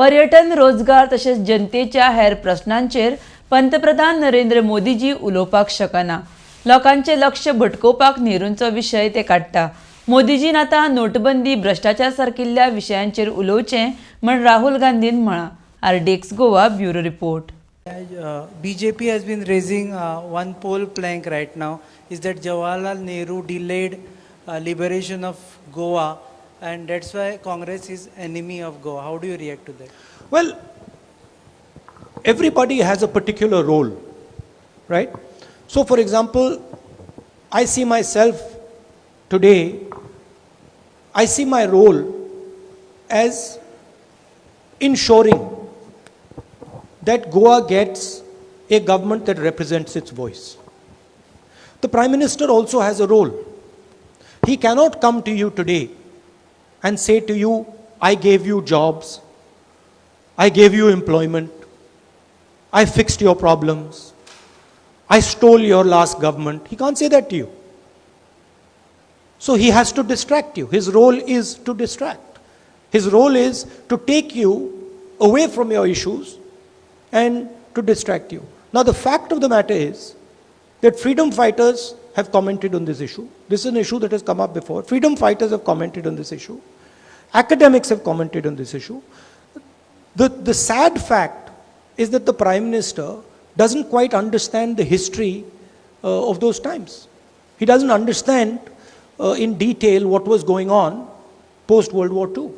पर्यटन, रोजगार तसेच जनतेच्या हेर प्रश्नांचेर पंतप्रधान नरेंद्र मोदीजी उलोवपाक शकना. लोकांचे लक्ष भटकोवपाक नेहरूंचो विशय ते काडटा. मोदीजीन आतां नोटबंदी, भ्रष्टाचार सारकिल्ल्या विशयांचेर उलोवचें म्हण राहुल गांधीन म्हळां. RDX Goa bureau report. BJP has been raising one poll plank right now is that Jawaharlal Nehru delayed liberation of Goa, and that's why Congress is enemy of Goa. How do you react to that? Well, everybody has a particular role, right? So for example, I see myself today, I see my role as ensuring that Goa gets a government that represents its voice. The Prime Minister also has a role. He cannot come to you today and say to you, I gave you jobs, I gave you employment, I fixed your problems, I stole your last government. He can't say that to you. So he has to distract you. His role is to distract. His role is to take you away from your issues and to distract you. Now the fact of the matter is that freedom fighters have commented on this issue. This is an issue that has come up before. Freedom fighters have commented on this issue. Academics have commented on this issue. The sad fact is that the Prime Minister doesn't quite understand the history of those times. He doesn't understand in detail what was going on post-World War II.